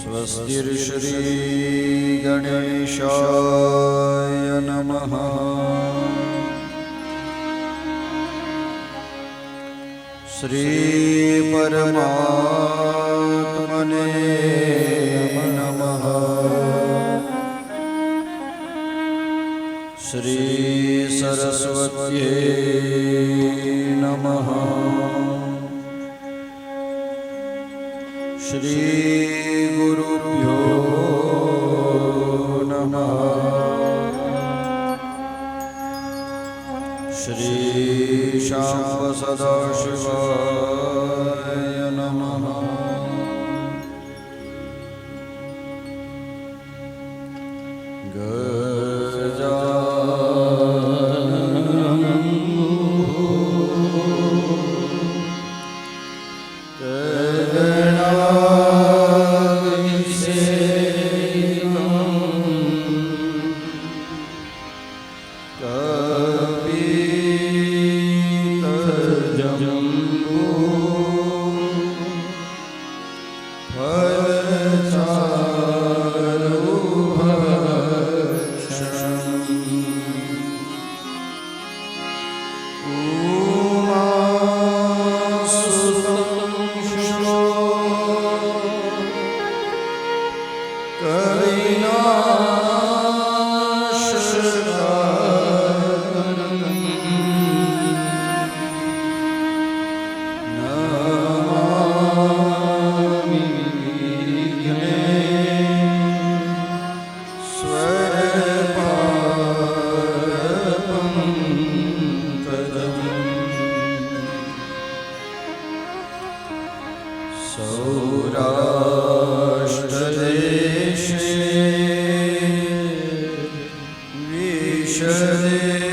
स्वस्तिर्श्री गणेशाय नमः। श्री परमात्मने नमः। श्री सरस्वत्यै नमः। श्री गुरुभ्यो नमः। श्री शाम्ब सदाशिवाय नमः। સૌરાષ્ટ્રદેશે વિશદે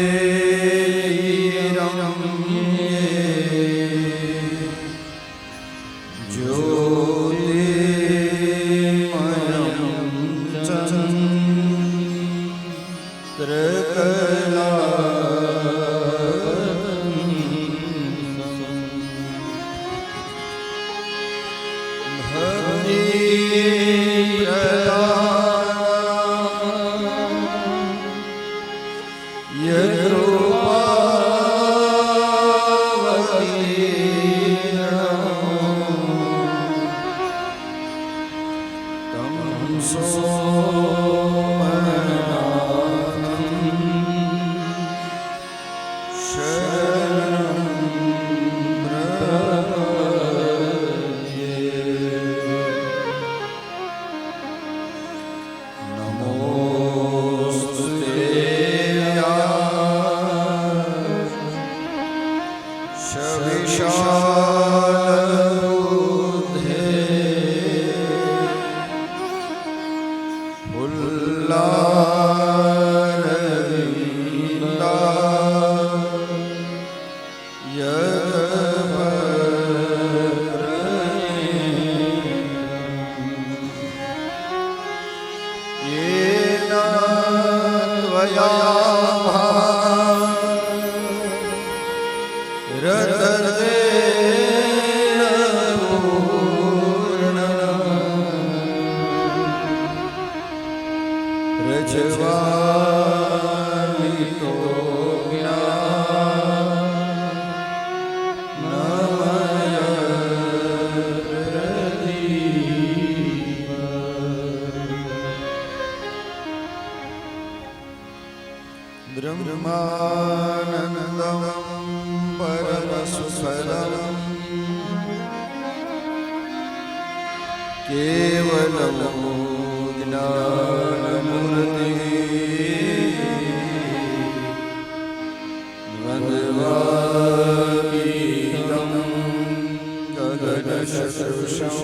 બ્રહ્માનંદમ પરમસુખદમ કેવલમ જ્ઞાનમૂર્તિ વંદવામીતં ગગનસદૃશં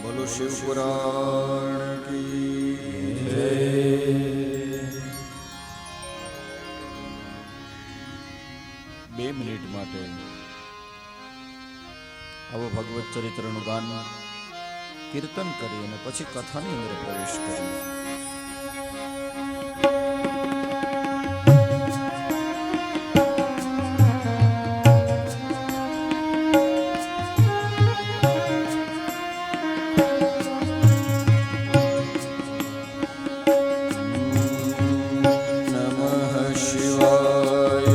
બોલો શિવપુરાણ કી જય. બે મિનિટ માટે આવો ભગવત ચરિત્રનું ગાન કીર્તન કરી અને પછી કથાની અંદર પ્રવેશ કરીએ. શિવાય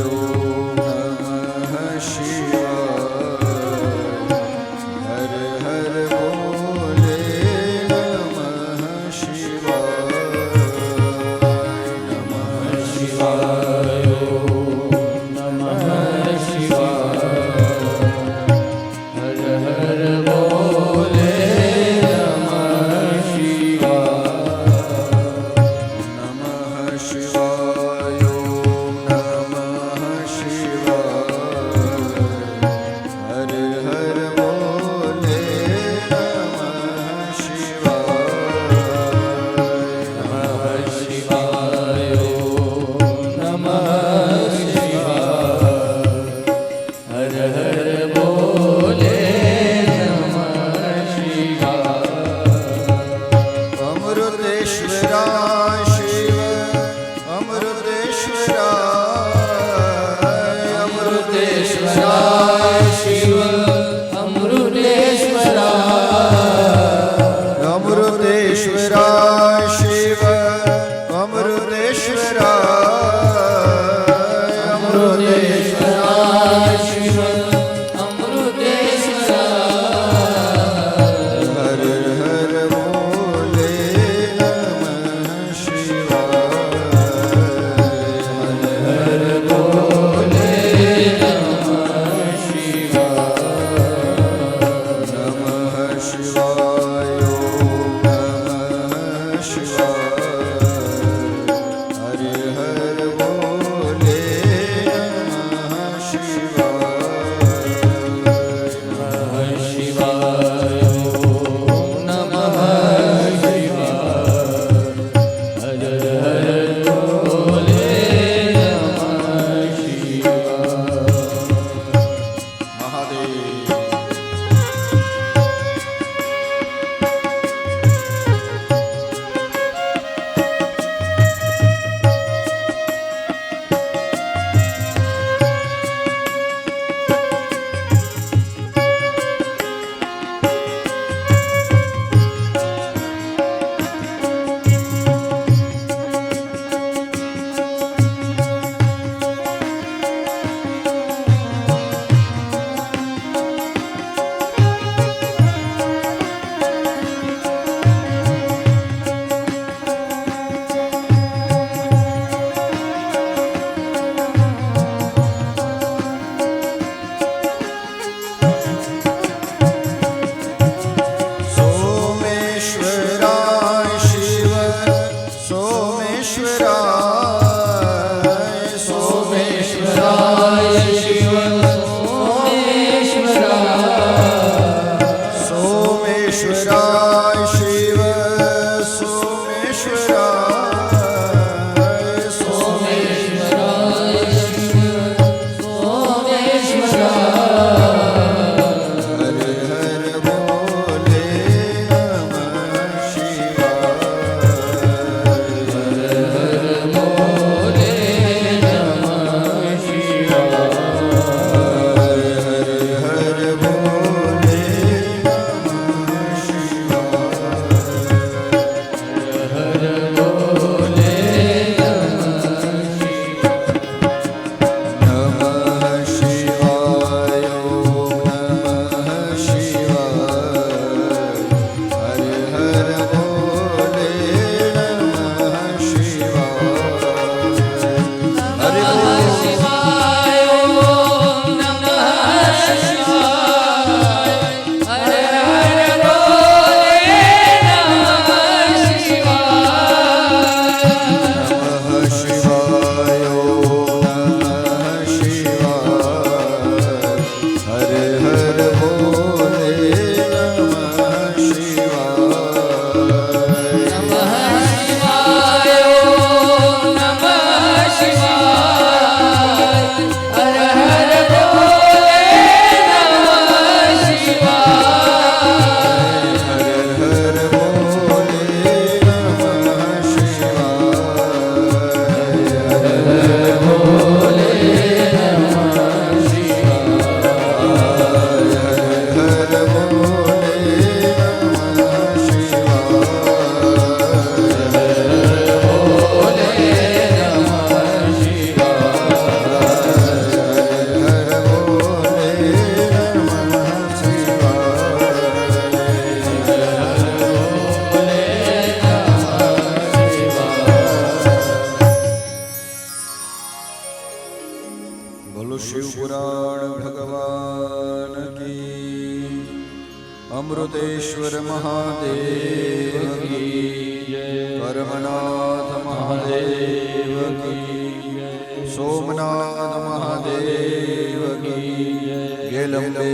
અમૃતેશ્વર મહાદેવ કી જય, કર્મનાથ મહાદેવ કી જય, સોમનાથ મહાદેવ કી જય, ગેલંબે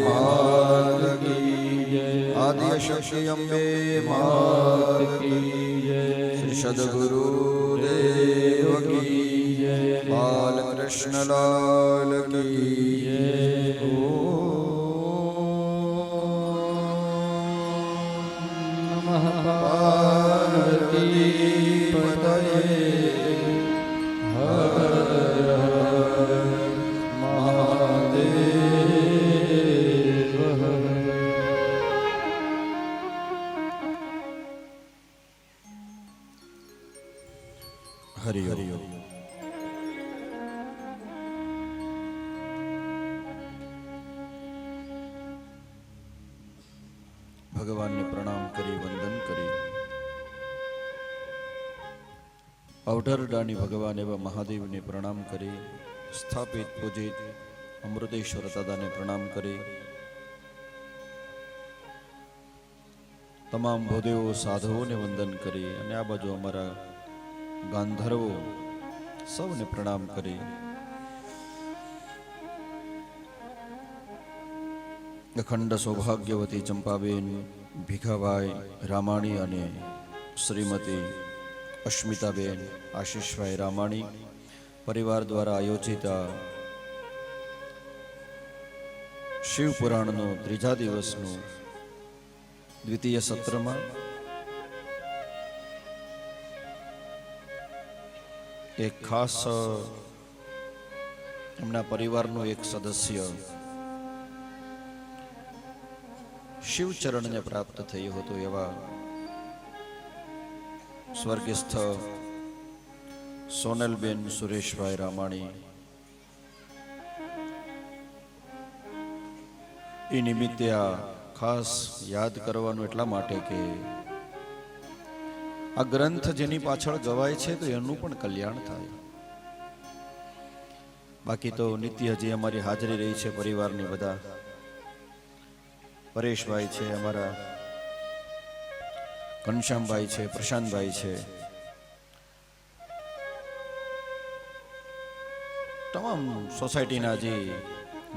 માત કી જય, આદ્યશક્તિ અંબે માત કી જય, શ્રી સદગુરુ દેવ કી જય, બાલકૃષ્ણલાલ કી જય. પાર્વતી પતયે હર હર મહાદેવ. હરિ હરિ. ભગવાનને પ્રણામ કરી વંદન કરી અવઢરડાની ભગવાન એવા મહાદેવને પ્રણામ કરી સ્થાપિત પૂજિત અમૃતેશ્વર દાદાને પ્રણામ કરી તમામ ભૂદેવો સાધુઓને વંદન કરી અને આ બાજુ અમારા ગાંધર્વો સૌને પ્રણામ કરી અખંડ સૌભાગ્યવતી ચંપાબેન, ભીખાભાઈ રામાણી અને શ્રીમતી અસ્મિતાબેન આશીષભાઈ રામાણી પરિવાર દ્વારા આયોજિત શિવ પુરાણનો ત્રીજા દિવસનું દ્વિતીય સત્રમાં એક ખાસ એમના પરિવારનો એક સદસ્ય શિવચરણને પ્રાપ્ત થયું હતું એવા સ્વર્ગસ્થ સોનલબેન સુરેશભાઈ રામાણી એ નિમિત્તે આ ખાસ યાદ કરવાનું એટલા માટે કે આ ગ્રંથ જેની પાછળ ગવાય છે તો એનું પણ કલ્યાણ થાય. બાકી તો નિત્ય હજી અમારી હાજરી રહી છે પરિવારની બધા. પરેશભાઈ છે, અમારા ઘનશ્યામભાઈ છે, પ્રશાંતભાઈ છે, તમામ સોસાયટીના જે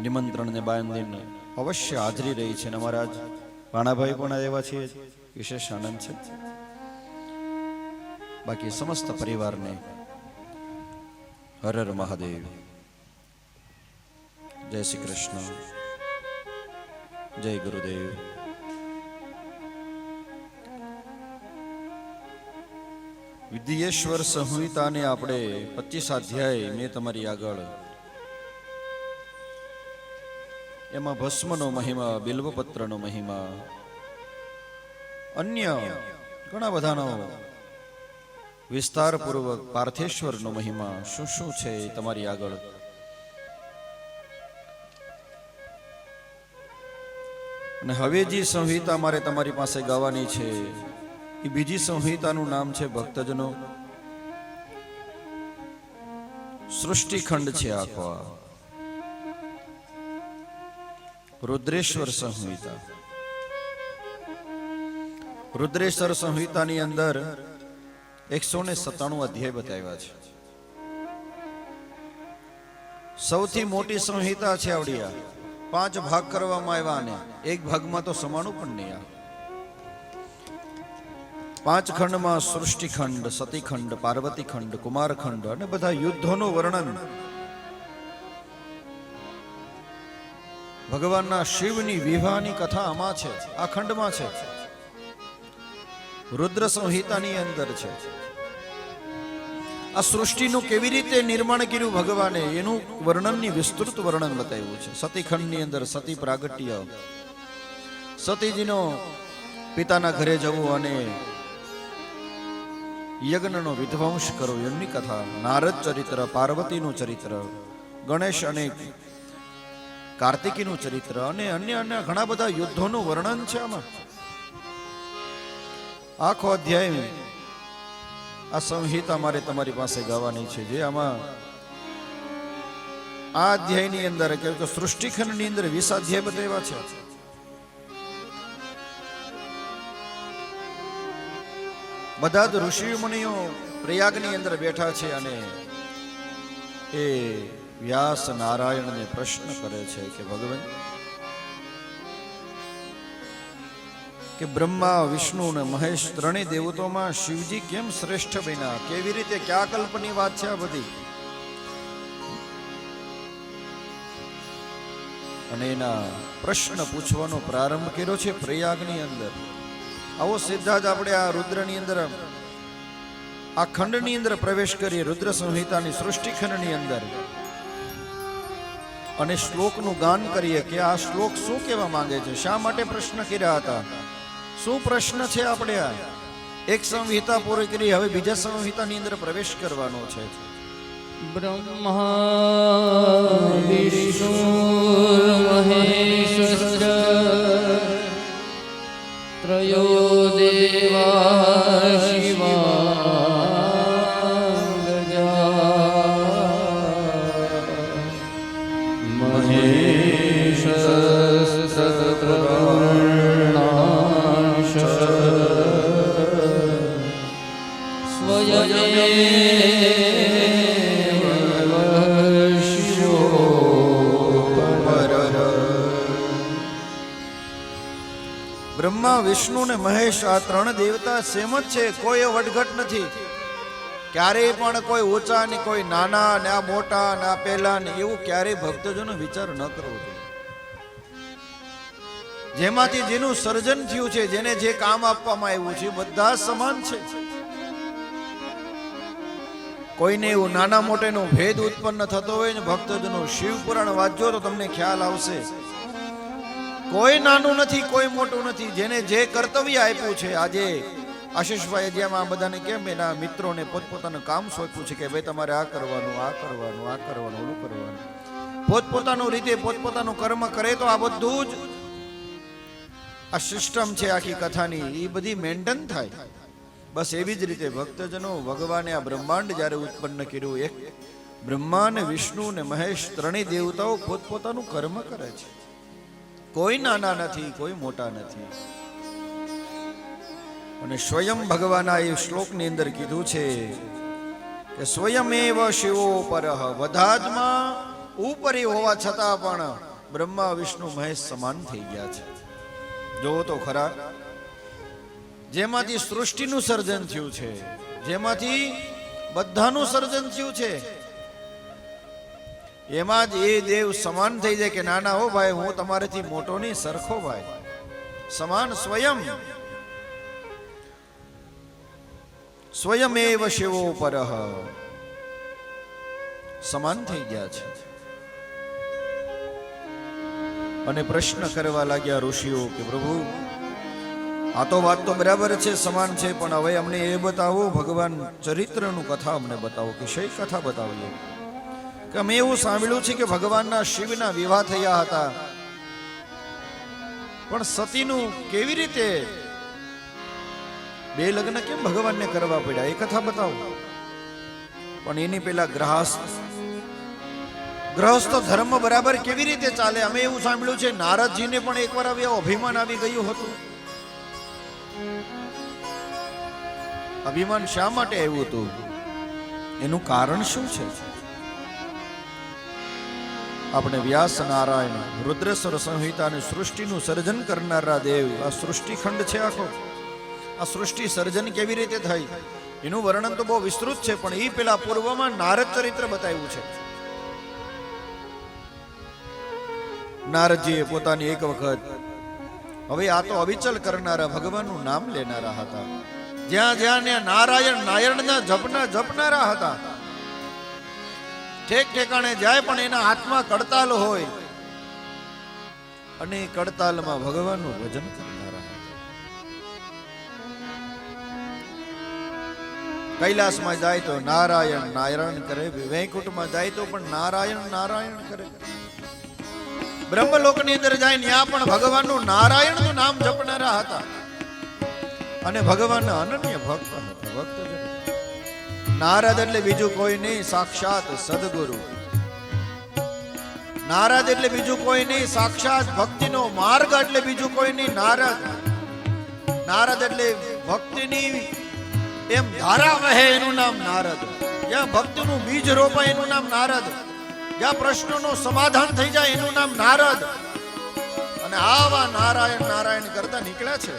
નિમંત્રણને બાંધીને અવશ્ય હાજરી રહી છે. અમારા ભાણાભાઈ પણ આવ્યા છે, વિશેષ આનંદ છે. બાકી સમસ્ત પરિવારને હર હર મહાદેવ, જય શ્રી કૃષ્ણ, જય ગુરુદેવ. વિદ્યેશ્વર સંહિતાને આપણે 25 અધ્યાય મેં તમારી આગળ એમાં ભસ્મનો મહિમા, બિલ્વપત્રનો મહિમા, અન્ય ઘણા બધાનો વિસ્તારપૂર્વક પાર્થેશ્વરનો મહિમા શું શું છે એ તમારી આગળ અને હવે જે સંહિતા મારે તમારી પાસે ગાવાની છે એ બીજી સંહિતાનું નામ છે ભક્તજનો સૃષ્ટિખંડ છે. આખો રુદ્રેશ્વર સંહિતા. રુદ્રેશ્વર સંહિતાની અંદર 197 અધ્યાય બતાવ્યા છે. સૌથી મોટી સંહિતા છે આવડિયા. 5 ભાગ કરવામાં આવ્યા અને એક ભાગમાં તો સમાણું પણ નહીં. 5 ખંડમાં સૃષ્ટિખંડ, સતીખંડ, પાર્વતીખંડ, કુમારખંડ અને બધા યુદ્ધોનું વર્ણન, ભગવાનના શિવની વિવાહની કથા આમાં છે, આ ખંડમાં છે. રુદ્ર સંહિતાની અંદર છે. આ સૃષ્ટિનું કેવી રીતે નિર્માણ કર્યું ભગવાને એનું વર્ણનની વિસ્તૃત વર્ણન બતાવ્યું છે. સતીખંડની અંદર સતી પ્રાગટ્ય, સતીજીનો પિતાના ઘરે જવું અને યજ્ઞનો વિધ્વંસ કરવો એમની કથા, નારદ ચરિત્ર, પાર્વતીનું ચરિત્ર, ગણેશ અને કાર્તિકીનું ચરિત્ર અને અન્ય અન્ય ઘણા બધા યુદ્ધોનું વર્ણન છે આમાં. આખો અધ્યાય આ સંહિતા મારે તમારી પાસે ગાવાની છે. જે આમાં આ અધ્યાયની અંદર કે સૃષ્ટિખંડની અંદર 20 અધ્યાય બતાવ્યા છે. બધા જ ઋષિ મુનિઓ પ્રયાગની અંદર બેઠા છે અને એ વ્યાસ નારાયણને પ્રશ્ન કરે છે કે ભગવાન, કે બ્રહ્મા, વિષ્ણુ અને મહેશ ત્રણેય દેવતાઓમાં શિવજી કેમ શ્રેષ્ઠ બન્યા? કેવી રીતે, ક્યાં કલ્પની વાત છે આ બધી? અને એના પ્રશ્ન પૂછવાનો પ્રારંભ કર્યો છે પ્રયાગની અંદર. આવો સીધા જ આપણે આ રુદ્રની અંદર, આ ખંડની અંદર પ્રવેશ કરીએ, રુદ્ર સંહિતાની સૃષ્ટિખંડની અંદર, અને શ્લોકનું ગાન કરીએ કે આ શ્લોક શું કહેવા માંગે છે, શા માટે પ્રશ્ન કર્યા હતા, શું પ્રશ્ન છે. આપણે આ એક સંહિતા પૂરી કરી, હવે બીજા સંહિતાની અંદર પ્રવેશ કરવાનો છે. બ્રહ્મા વિષ્ણુ મહેશ્વર ત્રયો દેવા શિવા મહેશ સત્રવર્ણાંશ બ્રહ્મા વિષ્ણુ ને મહેશ આ ત્રણ દેવતા સેમ જ છે, કોઈ વટઘટ નથી. ક્યારેય પણ કોઈ ઊંચા ને કોઈ નાના ને આ મોટા ને આ પહેલા ને એવું ક્યારેય ભક્તજનો વિચાર ન કરવો જોઈએ. જેમાંથી જેનું સર્જન થયું છે, જેને જે કામ આપવામાં આવ્યું છે, બધા સમાન છે. કોઈને એવું નાના મોટેનો ભેદ ઉત્પન્ન થતો હોય ને ભક્તજનો શિવ પુરાણ વાંચજો તો તમને ખ્યાલ આવશે. કોઈ નાનું નથી, કોઈ મોટું નથી. જેને જે કર્તવ્ય આપ્યું છે, આજે આશીષભાઈ જેમ આ બધાને કેમ એના મિત્રોને પોતપોતાનું કામ સોંપ્યું છે કે ભાઈ તમારે આ કરવાનું, આ કરવાનું, આ કરવાનું, ઓલું કરવાનું, પોતપોતાનું રીતે પોતપોતાનું કર્મ કરે તો આ બધું જ આ સિસ્ટમ છે આખી કથાની, એ બધી મેન્ટેન થાય. બસ એવી જ રીતે ભક્તજનો ભગવાને આ બ્રહ્માંડ જ્યારે ઉત્પન્ન કર્યું, એક બ્રહ્મા ને વિષ્ણુ ને મહેશ ત્રણેય દેવતાઓ પોતપોતાનું કર્મ કરે છે. કોઈ નાના નથી, કોઈ મોટા નથી. અને સ્વયં ભગવાન એ શ્લોકની અંદર કીધું છે કે સ્વયમેવ શિવો પરઃ, બધાજમાં ઉપરી હોવા છતાં પણ બ્રહ્મા વિષ્ણુ મહેશ સમાન થઈ ગયા છે. જોવો તો ખરા, જેમાંથી સૃષ્ટિનું સર્જન થયું છે, જેમાંથી બધાનું સર્જન થયું છે, એમાં જ એ દેવ સમાન થઈ જાય કે ના ના હો ભાઈ, હું તમારાથી મોટો નહીં, સરખો ભાઈ, સમાન. સ્વયમેવ શિવો પરઃ, સમાન થઈ ગયા છે. અને પ્રશ્ન કરવા લાગ્યા ઋષિઓ કે પ્રભુ આ તો વાત તો બરાબર છે, સમાન છે, પણ હવે અમને એ બતાવો, ભગવાન ચરિત્રનું કથા અમને બતાવો. કે શી કથા બતાવીએ? કે અમે એવું સાંભળ્યું છે કે ભગવાનના શિવના વિવાહ થયા હતા, પણ સતીનું કેવી રીતે બે લગ્ન કેમ ભગવાનને કરવા પડ્યા, એ કથા બતાવો. પણ એની પેલા ગ્રહસ્થ ધર્મ બરાબર કેવી રીતે ચાલે? અમે એવું સાંભળ્યું છે નારદજીને પણ એકવાર આવ્યા અભિમાન આવી ગયું હતું. અભિમાન શા માટે આવ્યું હતું? એનું કારણ શું છે? આપણે વ્યાસ નારાયણ રુદ્રેશ્વર સંહિતા અને સૃષ્ટિનું સર્જન કરનારા દેવ, આ સૃષ્ટિખંડ છે આખો, આ સૃષ્ટિ સર્જન કેવી રીતે થઈ એનું વર્ણન તો બહુ વિસ્તૃત છે, પણ એ પેલા પૂર્વમાં નારદ ચરિત્ર બતાવ્યું છે. નારદજીએ પોતાની એક વખત, હવે આ તો અવિચલ કરનારા ભગવાનનું નામ લેનારા હતા, જ્યાં જ્યાં નારાયણ નારાયણના જપનારા હતા, ઠેક ઠેકાણે જાય પણ એના હાથમાં કડતાલ હોય અને કડતાલમાં ભગવાનનું ભજન કરનારા હતા. કૈલાસમાં જાય તો નારાયણ નારાયણ કરે, વૈકુંઠમાં જાય તો પણ નારાયણ નારાયણ કરે, બ્રહ્મલોકની અંદર જાય ત્યાં પણ ભગવાનનું નારાયણનું નામ જપનારા હતા અને ભગવાનના અનન્ય ભક્ત હતા. ભક્તજન નારદ એટલે બીજું કોઈ નહીં, સાક્ષાત સદગુરુ. નારદ એટલે બીજું કોઈ નહીં, સાક્ષાત ભક્તિનો માર્ગ એટલે બીજું કોઈ નહીં. નારદ એટલે ભક્તિની એમ ધારા વહે એનું નામ નારદ, જ્યાં ભક્તિનું બીજ રોપાય એનું નામ નારદ, જ્યાં પ્રશ્નોનું સમાધાન થઈ જાય એનું નામ નારદ. અને આવા નારાયણ નારાયણ કરતા નીકળ્યા છે.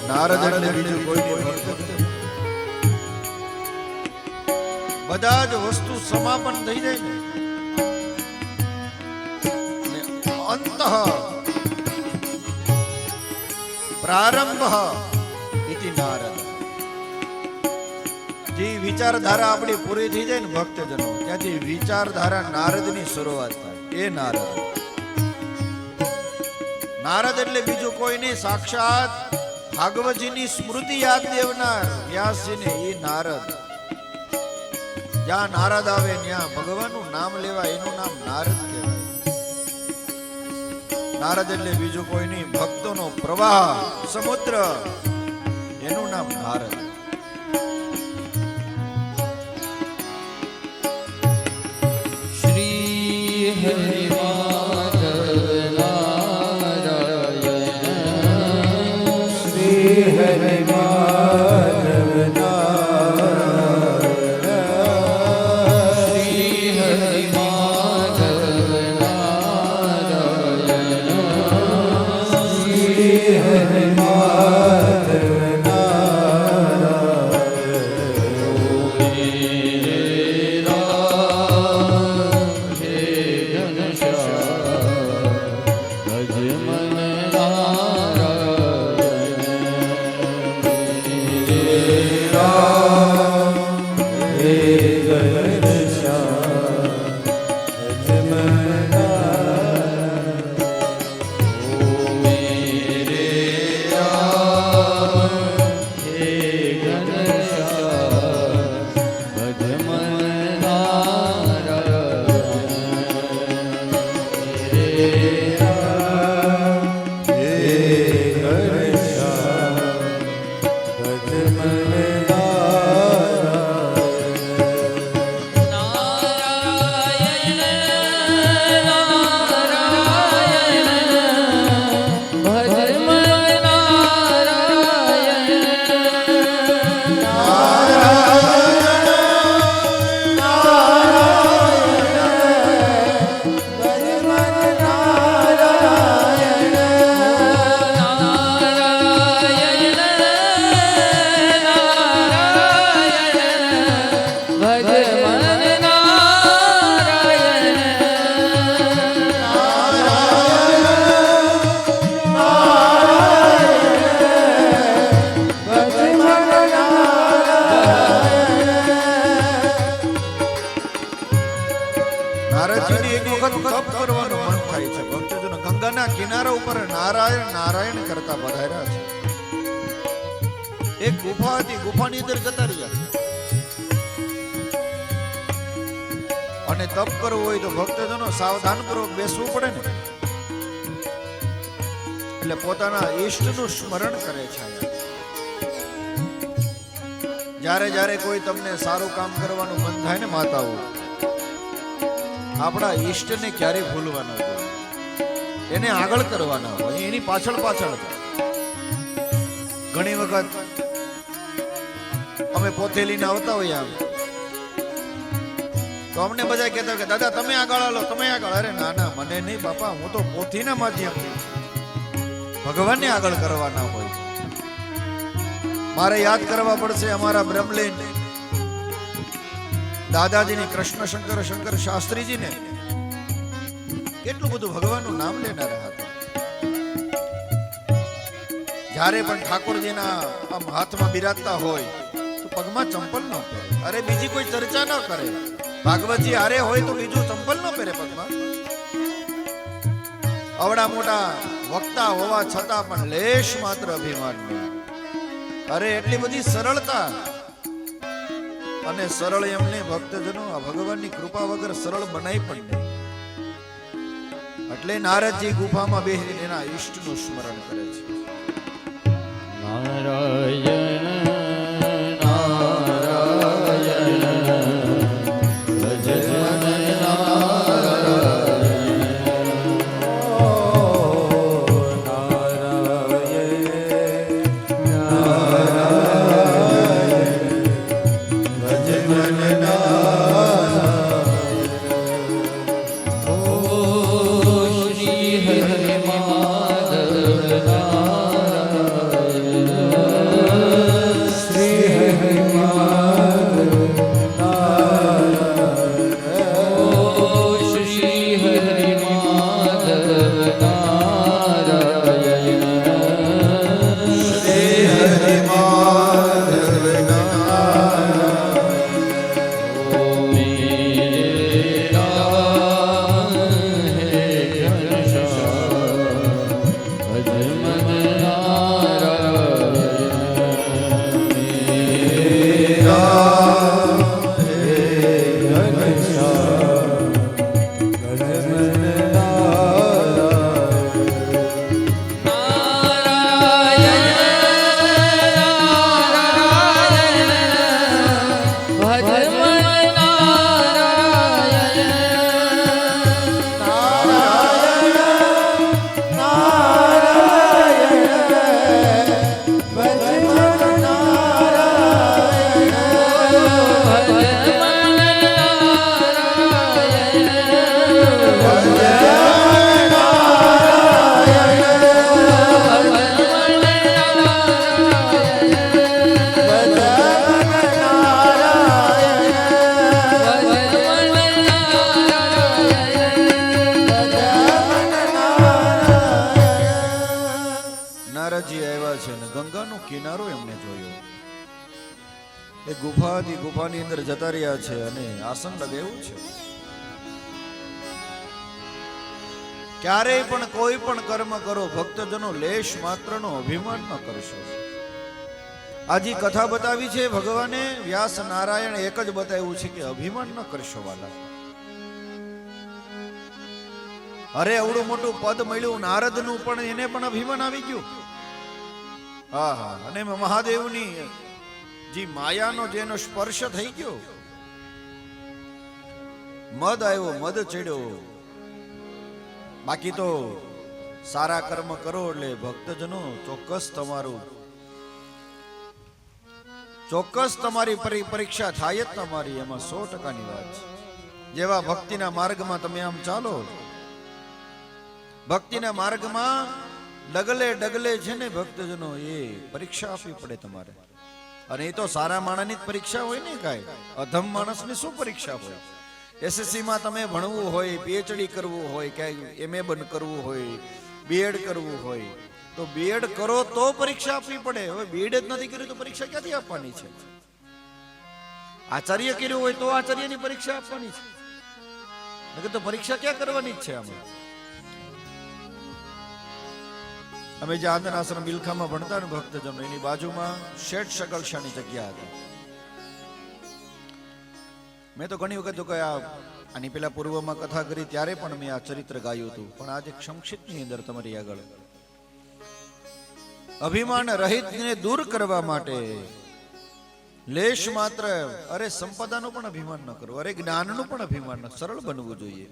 નારદ એટલે બીજું કોઈ નહીં. બધા જ વસ્તુ સમાપન થઈ જાય ને અંત પ્રારંભ ઇતિ નારદ. જે વિચારધારા આપણી પૂરી થઈ જાય ને ભક્તજનો, ત્યાંથી વિચારધારા નારદની શરૂઆત થાય. એ નારદ. નારદ એટલે બીજું કોઈ નહીં, સાક્ષાત ભાગવતજીની સ્મૃતિ યાદ દેવનાર વ્યાસજીને એ નારદ. જ્યાં નારદ આવે ત્યાં ભગવાનનું નામ લેવાય, એનું નામ નારદ કહેવાય. નારદ એટલે બીજું કોઈ નહીં, ભક્તોનો પ્રવાહ સમુદ્ર, એનું નામ નારદ. શ્રી હરિ કિનારા ઉપર નારાયણ નારાયણ કરતા પધાર્યા છે. એક ગુફા હતી, ગુફાની અંદર જતા રહ્યા અને તપ કરવું હોય તો ભક્તજનો સાવધાનપૂર્વક બેસવું પડે ને, એટલે પોતાના ઈષ્ટનું સ્મરણ કરે છે. જ્યારે જ્યારે કોઈ તમને સારું કામ કરવાનું મન થાય ને માતાઓ, આપણા ઈષ્ટને ક્યારેય ભૂલવાના હોય, એને આગળ કરવાના હોય, એની પાછળ પાછળ. ઘણી વખત અમે પોતે લઈને આવતા હોઈએ આમ, તો અમને બધા કહેતા કે દાદા તમે આગળ હાલો, તમે આગળ. અરે ના ના, મને નહીં બાપા, હું તો પોથીના માધ્યમથી ભગવાનને આગળ કરવાના હોય. મારે યાદ કરવા પડશે અમારા બ્રહ્મલીન દાદાજીની કૃષ્ણ શંકર શંકર શાસ્ત્રીજીને કેટલું બધું ભગવાનનું નામ લેનારા હતા. જ્યારે પણ ઠાકોરજીના આમ હાથમાં બિરાજતા હોય તો પગમાં ચંપલ ન પહેરે. અરે બીજી કોઈ ચર્ચા ન કરે. ભાગવતજી હારે હોય તો બીજું ચંપલ ન પહેરે પગમાં. અવડા મોટા વક્તા હોવા છતાં પણ લેશ માત્ર અભિમાન નહીં. અરે એટલી બધી સરળતા. અને સરળ એમને ભક્તજનો આ ભગવાનની કૃપા વગર સરળ બનાવી પણ નહીં. એટલે નારદજી ગુફામાં બેસીને એના ઈષ્ટનું સ્મરણ કરે છે. નારાયણ નારાયણ ભજન નારદજી આવ્યા છે ને ગંગાનો કિનારો એમને જોયો. એ ગુફાથી ગુફાની અંદર જતા રહ્યા છે અને આસન લગાવ્યું છે. ક્યારેય પણ કોઈ પણ કર્મ કરો ભક્તજનો લેશ માત્રનો અભિમાન ન કરશો. આજી કથા બતાવી છે ભગવાને વ્યાસ નારાયણ એક જ બતાવ્યું છે કે અભિમાન ન કરશો વાલા. અરે અવડું મોટું પદ મળ્યું નારદનું પણ એને પણ અભિમાન આવી ગયું. હા હા, અને મહાદેવની જે માયાનો જેનો સ્પર્શ થઈ ગયો, મદ આવ્યો, મદ ચડ્યો. બાકી તો સારા કર્મ કરો એટલે ભક્તજનો ચોક્કસ તમારી પરીક્ષા થાય જ તમારી, એમાં 100%ની વાત છે. જેવા ભક્તિના માર્ગમાં તમે આમ ચાલો, ભક્તિના માર્ગમાં ડગલે ડગલે છે ને ભક્તજનો એ પરીક્ષા આપવી પડે તમારે. અને એ તો સારા માણસની જ પરીક્ષા હોય ને, કાંઈ અધમ માણસની શું પરીક્ષા હોય? એસએસસી માં તમે ભણવું હોય, પીએચડી કરવું હોય, ક્યાંય MA બન કરવું હોય, બીએડ કરવું હોય, તો બીએડ કરો તો પરીક્ષા આપવી પડે. હવે બીએડ જ નથી કર્યું તો પરીક્ષા ક્યાંથી આપવાની છે? આચાર્ય કર્યું હોય તો આચાર્યની પરીક્ષા આપવાની છે, નકર તો પરીક્ષા ક્યાં કરવાની જ છે? અમે જે આનંદ આશ્રમ બિલખામાં ભણતા ને ભક્તજનો, એની બાજુમાં શેઠ શકલશાની જગ્યા હતી. મેં તો ઘણી વખત આની પેલા પૂર્વમાં કથા કરી ત્યારે પણ મેં આ ચરિત્ર ગાયું હતું, પણ આજે સંક્ષિપ્તની અંદર તમારી આગળ અભિમાન રહિતને દૂર કરવા માટે લેશ માત્ર, અરે સંપદાનું પણ અભિમાન ન કરવું, અરે જ્ઞાનનું પણ અભિમાન ન, સરળ બનવું જોઈએ.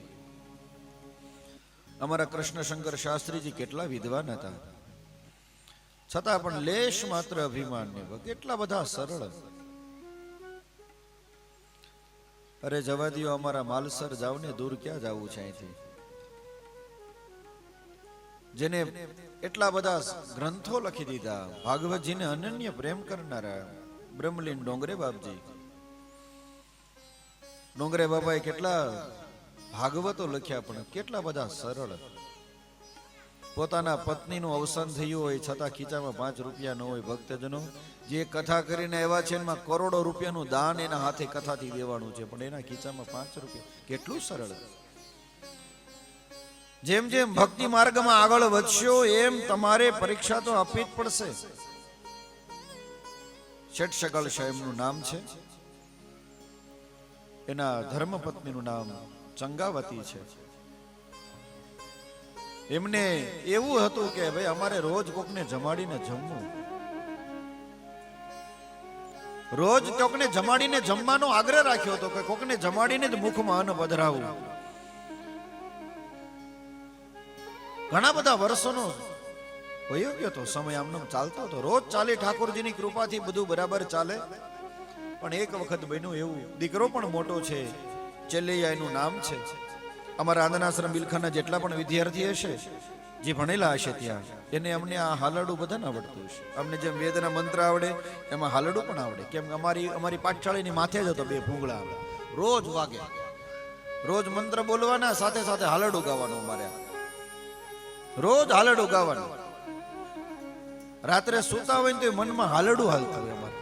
અમારા કૃષ્ણશંકર શાસ્ત્રીજી કેટલા વિદ્વાન હતા, છતાં પણ લેશ માત્ર અભિમાન ને કેટલા બધા સરળ. અરે જવા દો, અમારા માલસર જાવ ને, દૂર ક્યાં જવું છે અહીંથી? જેને એટલા બધા ગ્રંથો લખી દીધા, ભાગવતજીને અનન્ય પ્રેમ કરનારા બ્રહ્મલીન ડોંગરે બાપજી. ડોંગરે બાબાએ કેટલા ભાગવતો લખ્યા, પણ કેટલા બધા સરળ. પોતાના પત્નીનું અવસાન થયું હોય છતાં ખીચામાં 5 રૂપિયા ન હોય. ભક્તજનો જે કથા કરીને આવ્યા છે એમાં કરોડો રૂપિયાનું દાન એના હાથે કથાથી દેવાનું છે, પણ એના ખીચામાં 5 રૂપિયા. કેટલું સરળ. જેમ જેમ ભક્તિ માર્ગમાં આગળ વધશો એમ તમારે પરીક્ષા તો આપવી જ પડશે. શેઠ શકલ સાહેબનું નામ છે, એના ધર્મપત્નીનું નામ ચંગાવતી છે. એમને એવું હતું કે ભાઈ અમારે રોજ કોકને જમાડીને જમવું, રોજ કોકને જમાડીને જમવાનો આગ્રહ રાખ્યો હતો કે કોકને જમાડીને જ મુખમાં અન્ન પધરાવું. ઘણા બધા વર્ષોનો વયો ગયો તો સમય, આમનો ચાલતો હતો, રોજ ચાલે, ઠાકોરજીની કૃપાથી બધું બરાબર ચાલે. પણ એક વખત બન્યું એવું, દીકરો પણ મોટો છે, ચેલૈયા એનું નામ છે. અમારા આનંદાશ્રમ બિલખાના જેટલા પણ વિદ્યાર્થી હશે, જે ભણેલા હશે ત્યાં, એને અમને આ હાલરડું બધાને આવડતું હશે. અમને જેમ વેદના મંત્ર આવડે એમાં હાલરડું પણ આવડે. કેમ અમારી પાઠશાળાની માથે જ હતો, બે ભૂંગળા આવે, રોજ વાગે, રોજ મંત્ર બોલવાના, સાથે સાથે હાલરડું ગાવાનું. અમારે રોજ હાલરડું ગાવાનું. રાત્રે સૂતા હોય ને તો મનમાં હાલરડું હાલતું હોય અમારે.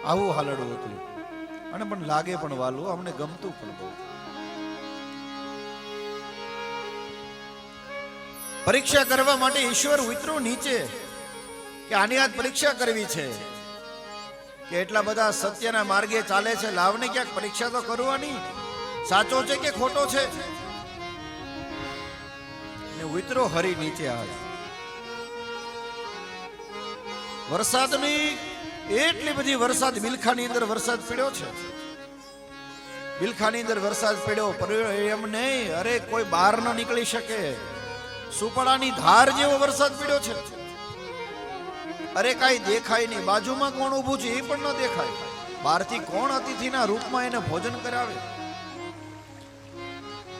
આવું હાલરડું હતું. અને પણ લાગે પણ વાલું, અમને ગમતું પણ બહુ. પરીક્ષા કરવા માટે ઈશ્વર ઉતરો નીચે કે આની આજ પરીક્ષા કરવી છે, કે એટલા બધા સત્યના માર્ગે ચાલે છે, લાવને ક્યાંક પરીક્ષા તો કરવાની, સાચો છે કે ખોટો છે. ને ઉતરો હરી નીચે આજ. વરસાદની એટલી બધી વરસાદ બિલખાની અંદર વરસાદ પડ્યો છે. બિલખાની અંદર વરસાદ પડ્યો, એમ નહીં, અરે કોઈ બહાર ન નીકળી શકે. સુપડાની ધાર જેવો વરસાદ પડ્યો છે. અરે કાઈ દેખાય નહીં, બાજુમાં કોણ ઊભું છે એ પણ ન દેખાય. બહારથી કોણ અતિથિના રૂપમાં એને ભોજન કરાવે.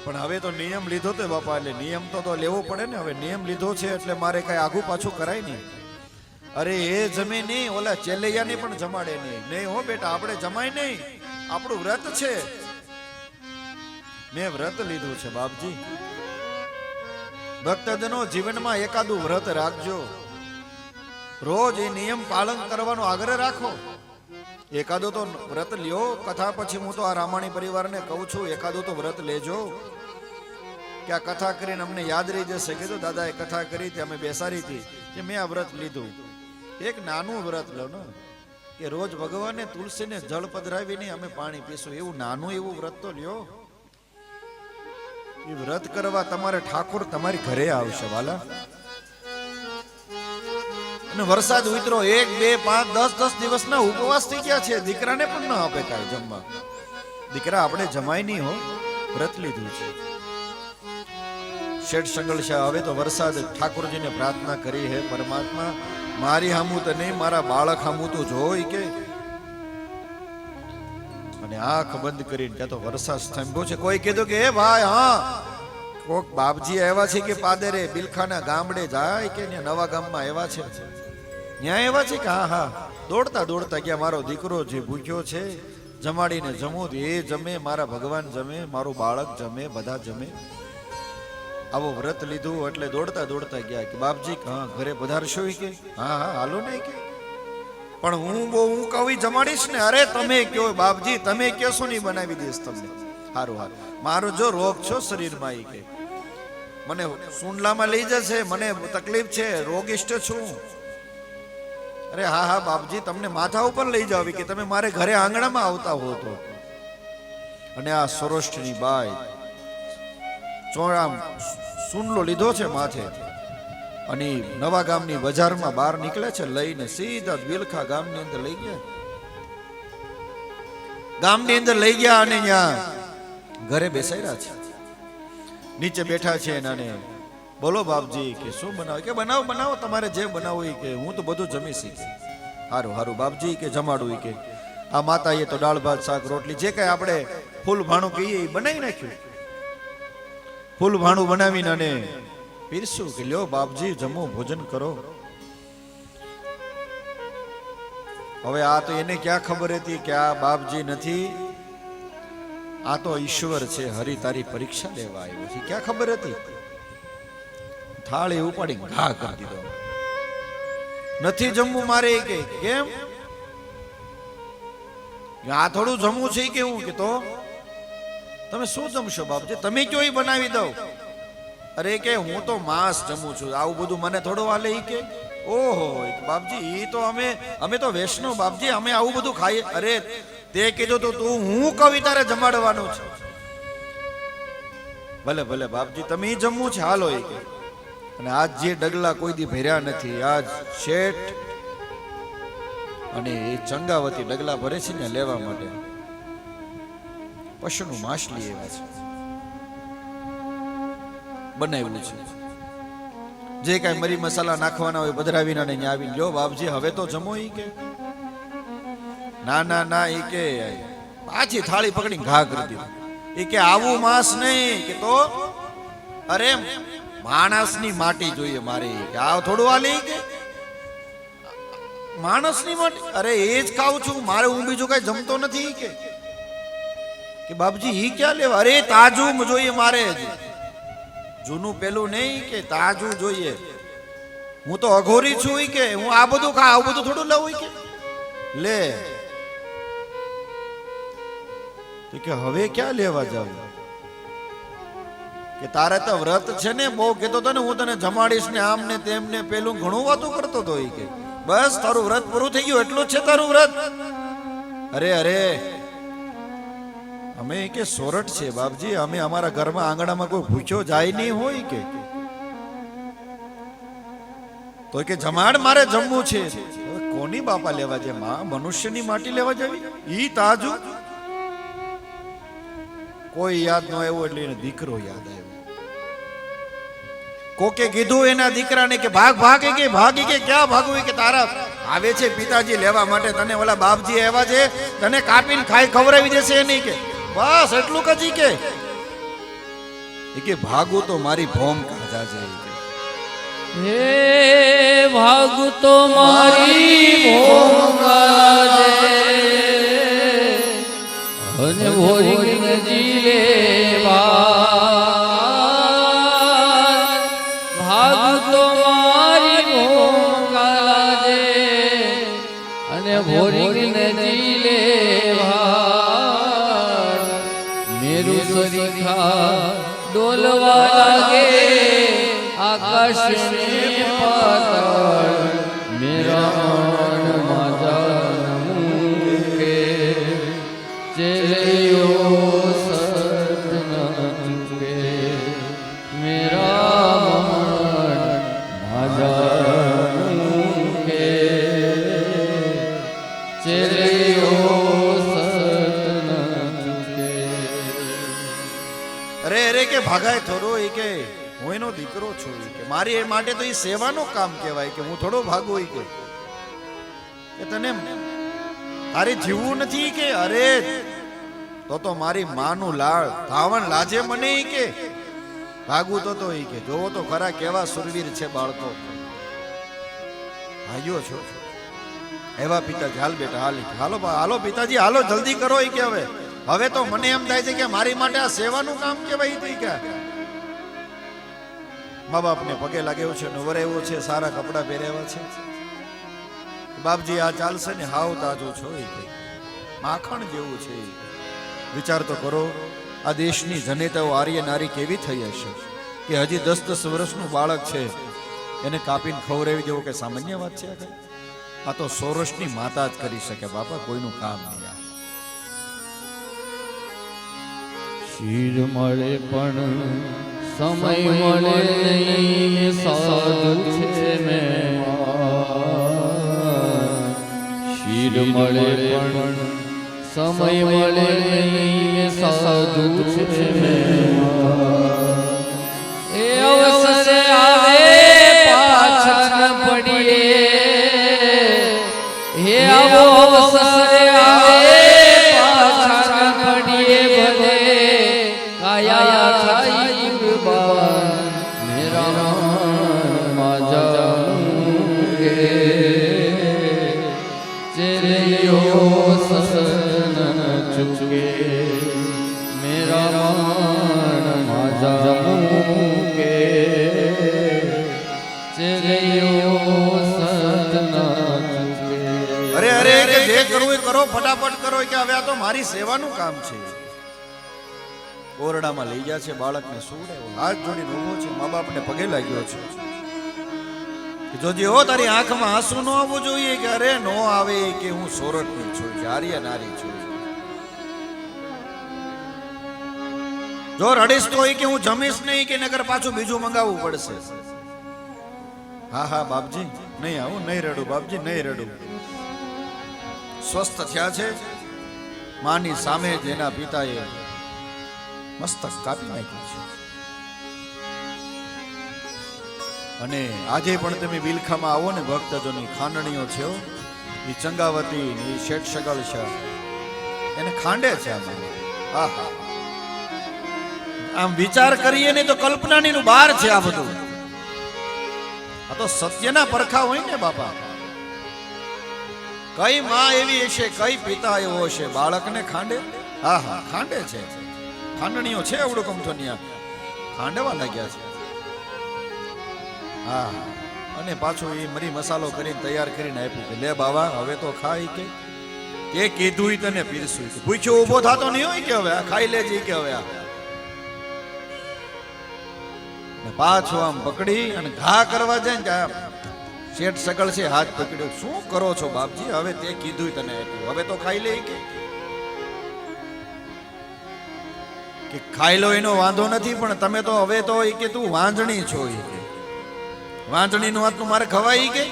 પણ હવે તો નિયમ લીધો તો બાપા, એટલે નિયમ તો લેવો પડે ને. હવે નિયમ લીધો છે એટલે મારે કઈ આગુ પાછું કરાય નહીં. અરે એ જમે નહીં, ઓલા ચેલૈયાને પણ જમાડે નહીં. નહીં હો બેટા, આપણે જમાય નહીં, આપણું વ્રત છે. મેં વ્રત લીધું છે બાપજી. ભક્તજનો જીવનમાં એકાદું વ્રત રાખજો, રોજ એ નિયમ પાલન કરવાનો આગ્રહ રાખો. એકાદું તો વ્રત લ્યો. કથા પછી હું તો આ રામાણી પરિવારને કહું છું, એકાદું તો વ્રત લેજો, કે આ કથા કરીને અમને યાદ રહી જશે. કીધું દાદાએ કથા કરી હતી, અમે બેસાડી હતી કે મેં આ વ્રત લીધું. એક નાનું વ્રત લો ને, કે રોજ ભગવાનને તુલસીને જળ પધરાવીને અમે પાણી પીશું, એવું નાનું એવું વ્રત તો લ્યો. એ વ્રત કરવા તમારે ઠાકોર તમારી ઘરે આવશે વાલા. અને વરસાદ ઉતરો, 1, 2, 5, 10 દિવસના ઉપવાસ થઈ ગયા છે. દીકરાને પણ ન આપે કાંઈ જમવા. દીકરા આપણે જમાય નહીં હો, વ્રત લીધું છે. શેઠ સંગળશા હવે તો વરસાદ ઠાકોરજીને પ્રાર્થના કરી, હે પરમાત્મા, મારી હામું તો નહીં, મારા બાળક હામું તો જોઈ કે. અને આંખ બંધ કરીને ત્યાં તો વરસાદ થંભ્યો છે. કોઈ કીધું કે હે ભાઈ, હા કોક બાપજી આવ્યા છે કે પાદરે બિલખાના ગામડે જાય કે નવા ગામમાં આવ્યા છે, ત્યાં આવ્યા છે કે? હા હા. દોડતા દોડતા ગયા, મારો દીકરો જે ભૂખ્યો છે જમાડીને જમું, એ જમે, મારા ભગવાન જમે, મારું બાળક જમે, બધા જમે. આવો વ્રત લીધું એટલે દોડતા દોડતા ગયા કે બાપજી હા ઘરે પધારશો કે? હા હા હાલો ને કે. પણ હું કહું જમાડીશ ને. અરે તમે કયો બાપજી, તમે કયો છો નહીં બનાવી દઈશ તમને. હારું હારું, મારો જો રોગ છો શરીરમાં ઈ કે મને સુંડલામાં લઈ જશે, મને તકલીફ છે, રોગિષ્ટ છું. અરે હા હા બાપજી, તમને માથા ઉપર લઈ જાવ કે તમે મારે ઘરે આંગણામાં આવતા હો તો. અને આ સૌરાષ્ટ્રની બાઈ ચોરામ સુનલો લીધો છે માથે, અને નવા ગામની બજારમાં બહાર નીકળે છે લઈને, સીધા બિલખા ગામની અંદર લઈ ગયા. ગામની અંદર લઈ ગયા અને ત્યાં ઘરે બેસાડ્યા છે. નીચે બેઠા છે અને બોલો બાપજી કે શું બનાવો? કે બનાવો બનાવો, તમારે જે બનાવો એ કે હું તો બધું જમી શીખ. હારું હારું બાપજી કે જમાડું કે. આ માતાએ તો દાળ ભાત શાક રોટલી જે કઈ આપણે ફૂલ ભાણું કહીએ એ બનાવી નાખ્યું. ફૂલ ભાણું બનાવીને અને પીરસું કે લ્યો બાપજી જમો, ભોજન કરો. હવે આ તો એને ક્યાં ખબર હતી કે આ બાપજી નથી, આ તો ઈશ્વર છે, હરી તારી પરીક્ષા લેવા આવ્યો છે. ક્યાં ખબર હતી? થાળી ઉપાડી ઘા કરી દીધો. નથી જમવું મારે કે. કેમ? આ થોડું જમવું છે કેવું? કે તો તમે શું જમશો બાપજી? તમે કયો એ બનાવી દઉં. અરે કે હું તો માંસ જમું છું, આવું બધું મને થોડું હાલે ઈ કે. ઓહો બાપજી, ઈ તો અમે તો વૈષ્ણવ બાપજી, અમે આવું બધું ખાઈએ. અરે તે કીધું તો તું હું કવિ તારે જમાડવાનું છે. ભલે ભલે બાપજી તમે ઈ જમવું છે હાલો એ કે. અને આજ જે ડગલા કોઈ દી ભર્યા નથી, આજ શેઠ અને એ ચંગાવતી ડગલા ભરે છે ને લેવા માટે પશુનું માંસ લઈ આવ્યા છે, બનાવ્યું છે. જે કાંઈ મરી મસાલા નાખવાના હોય પધરાવીને અહીંયા આવીને લ્યો બાપજી હવે તો જમો ઈ કે. ના ના ના ઈ કે પાછી થાળી પકડીને ઘા કરી દીધું. ઈ કે આવું માંસ નહીં કે તો અરે માણસની માટી જોઈએ મારે કે આ થોડું આ લઈ કે માણસની માટી. અરે એ જ ખાઉં છું મારે, હું બીજું કઈ જમતો નથી કે બાપજી ઈ ક્યાં લેવા? અરે તાજું જોઈએ મારે, જૂનું પેલું નહીં કે તાજું જોઈએ. હું તો અઘોરી છું કે હું આ બધું ખા આવું બધું થોડું લઉં કે લે. તો કે હવે ક્યાં લેવા જાવ કે તારે તો વ્રત છે ને બહુ કહેતો હતો ને હું તને જમાડીશ ને આમ ને તેમ ને પેલું ઘણું વાતું કરતો હતો કે બસ તારું વ્રત પૂરું થઈ ગયું એટલું જ છે તારું વ્રત. અરે અરે અમે કે સોરઠ છે બાપજી, અમે અમારા ઘરમાં આંગણામાં કોઈ ભૂખ્યો જાય નહીં હોય કે તો કે જમાડ મારે જમવું છે. કોની બાપા લેવા જાય? માં મનુષ્યની માટી લેવા જાવી? ઈ તાજુ કોઈ યાદ ન આવ્યો એટલે એને દીકરો યાદ આવ્યો. કોકે કીધું એના દીકરાને કે ભાગ ભાગ કે ભાગી કે ક્યાં ભાગવું કે તારા આવે છે પિતાજી લેવા માટે, તને ઓલા બાપજી આવ્યા છે તને કાપીને ખાઈ ખવડાવી દેશે નહીં કે બસ એટલું કજી કે ભાગું તો મારી ભોમ કાઢા જાય કે હે ભાગુ તો મારી ભોંગાજે અને ભોરીને જીલે ભાગુ તો મારી ભોંગાજે અને ભોરીને જીલે મેરું સરીખા ડોલવા લાગે આકાશ में पाताल मेरा मन माजानू के चलियो सतना के मेरा मन माजानू के चलियो सतना के. અરે અરે કે ભાગાય થોડો એ કે હું એનો દીકરો છું કે મારી એ માટે તો એ સેવાનું કામ કહેવાય કે હું થોડો ભાગું કે તને તારે જીવવું નથી કે અરે તો મારી માનું લાળ ધાવણ લાજે મને કે ભાગું તો કે જોવો તો ખરા કેવા સુરવીર છે બાળકો. ભાગ્યો છો એવા પિતાજી. હાલ બેટા હાલ હાલો હાલો પિતાજી હાલો જલ્દી કરો કે હવે તો મને એમ થાય છે કે મારી માટે આ સેવાનું કામ કહેવાય કે મા બાપને પગે લાગ્યો છે, નવરાવ્યો છે, સારા કપડા પહેર્યા છે. બાપજી આ ચાલશે ને હાવ તાજો છો માખણ જેવું છે. વિચાર તો કરો આ દેશની જનેતાઓ આર્ય નારી કેવી થઈ હશે કે હજી 10-10 વર્ષનું બાળક છે એને કાપીને ખવડાવી દેવું કે સામાન્ય વાત છે? આ તો સોરઠની માતા જ કરી શકે બાપા, કોઈનું કામ નહીં. શીર મળે પણ સમય મળે નહીં સાધુ છે મેં. શીર મળે પણ સમય મળે નહીં સાધુ છે મેં. એ અવસર આવે પાછળ પડીએ, હે આવો અવસર આવે પાછળ પડીએ ભલે કાયા ખાઈ કુરબાન મેરા માજાઉંગે ચેલિયો સસન ચુકે મેરા માજાઉંગે ચેલિયો સતના ચુકે. અરે અરે કે જે કરવું એ કરો, ફટાફટ કરો કે હવે આ તો મારી સેવાનું કામ છે. ઓરડામાં લઈ ગયા છે બાળકને સુવડાવ્યો, હાથ જોડીને ઊભો છે, મા બાપને પગે લાગ્યો છે. જોજે હો તારી આંખમાં આંસુ ન આવવું જોઈએ કે અરે નો આવે કે હું સોરઠની છું, આર્ય નારી છું. જો રડીશ તો કે હું જમીશ નહીં કે નગર પાછું બીજું મંગાવવું પડશે. હા હા બાપજી નહીં આવું, નહીં રડું બાપજી, નહીં રડું. સ્વસ્થ થયા છે. માની સામે જ એના પિતાએ મસ્તક કાપી નાખ્યું છે. અને આજે પણ તમે બિલખામાં આવો ને ભક્તજોની ખાંડણીઓ છે એ ચંગાવતી ને શેઠ સગળ છે એને ખાંડે છે. આમાં આમ વિચાર કરીએ ને તો કલ્પનાની નું બહાર છે આ બધું. આ તો સત્યના પરખા હોય ને બાપા. કઈ માં એવી હશે, કઈ પિતા એવો હશે બાળકને ખાંડે? હા હા ખાંડે છે. ખાંડણીઓ છે એવડું કમથોનિયા ખાંડવા લાગ્યા છે. હા અને પાછું એ મરી મસાલો કરીને તૈયાર કરીને આપ્યું કે લે બાવા હવે તો ખાઈ કે તે કીધું તને પીરસું. પૂછ્યો ઉભો થતો નહીં હોય કે હવે આ ખાઈ લેજે કે હવે આ પાછો આમ પકડી અને ઘા કરવા જાય ને શેઠ સગળ છે હાથ પકડ્યો. શું કરો છો બાપજી? હવે તે કીધું તને આપ્યું હવે તો ખાઈ લે કે ખાઈ લો એનો વાંધો નથી પણ તમે તો હવે તો કે તું વાંજણી છો કે વાંજણી નું વાત મારે ખવાય કે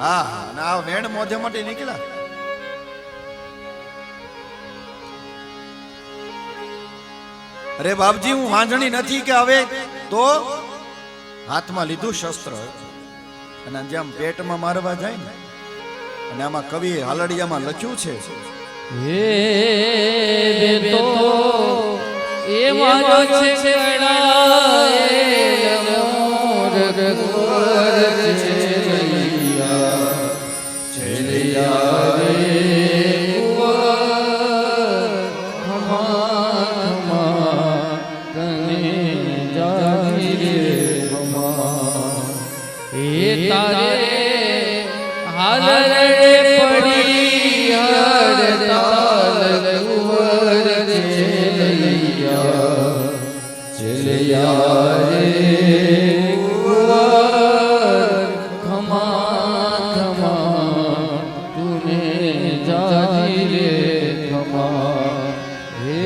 હા અને આ વેણ મોઢે માટે નીકળ્યા. અરે બાપજી હું વાંજણી નથી કે હવે તો હાથમાં લીધું શસ્ત્ર અને જેમ પેટમાં મારવા જાય ને અને આમાં કવિ હાલડિયામાં લખ્યું છે હે બેટો એ મારો છે કડા એ મોર કુંવર છે લૈયા છેલિયા રે કુંવર ખમા તને જાગી રે ખમા એ તારે હાલ રે પડી હરતાલ કુંવર છેલિયા રે કુંવર ખમા ખમા તુને જાજી રે ખમા હે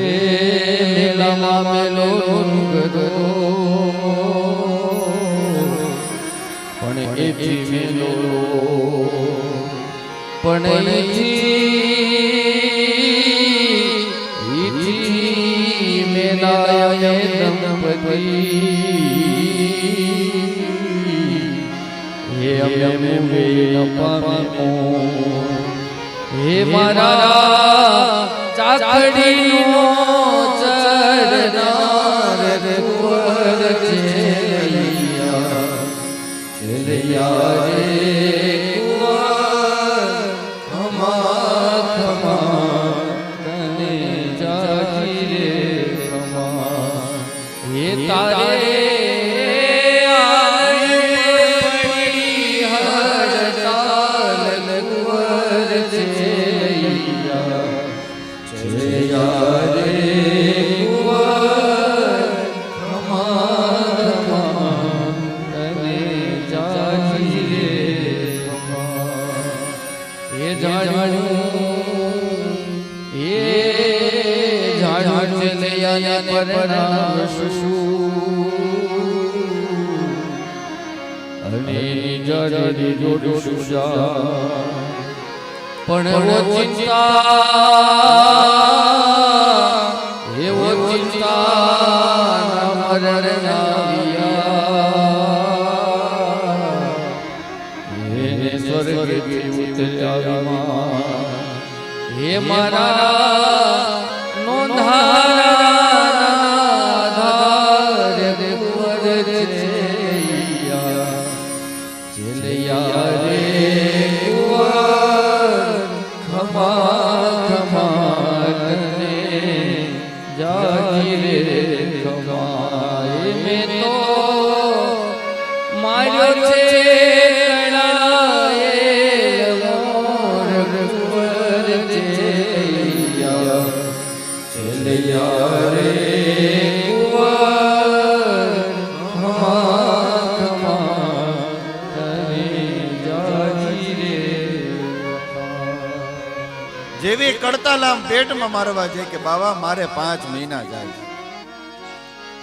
મેલામાં મેલો ગદો પણ એથી મેલો પણ એથી મેલાય દંપતી હે અમે મેલ પામો હે મારા ચાકડીનો ચરનાર કુંવર છેલિયા છેલિયા રે કુંવર ખમા ખમા તને જાજી રે ખમા હે તારે પણ એવો ચિંતા મરનાવિયા સ્વર્ગે ઉતર્યા હે મારા નોંધારા કુંવર છેલિયા રે કુંવર ખમા ખમા તને જાજી રે ખમા મેં તો માર્યો છે કળાએ મોર કુંવર છેલિયા રે કુંવર ખમા જેવી કડતાલ આમ પેટમાં મારવા જાય કે બાવા મારે 5 મહિના જાય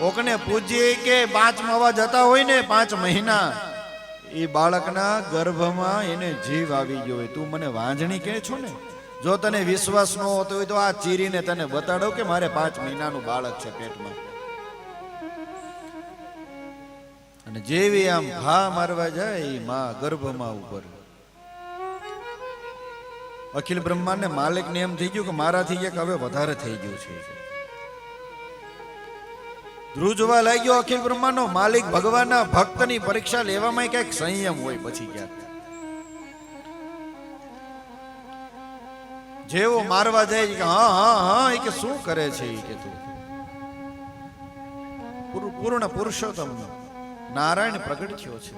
કોકને પૂજીએ કે 5 માવા જતા હોય ને 5 મહિના, એ બાળકના ગર્ભમાં એને જીવ આવી ગયો હોય. તું મને વાંજણી કહે છો ને? જો તને વિશ્વાસ ન હોતો હોય તો આ ચીરીને તને બતાડો કે મારે 5 મહિનાનું બાળક છે પેટમાં. અને જેવી આમ ઘા મારવા જાય એ માં ગર્ભમાં ઉપર. અખિલ બ્રહ્માંડ ને માલિક ને એમ થઈ ગયું કે મારાથી એક હવે વધારે થઈ ગયું છે. ધ્રુજવા લાગ્યો અખિલ બ્રહ્માંડનો માલિક. ભગવાનના ભક્તની પરીક્ષા લેવામાં કઈક સંયમ હોય પછી ક્યાંક. જેવો મારવા જાય કે હા હા હા એ કે શું કરે છે એ કે તું પૂર્ણ પુરુષોત્તમ નારાયણ પ્રગટ થયો છે.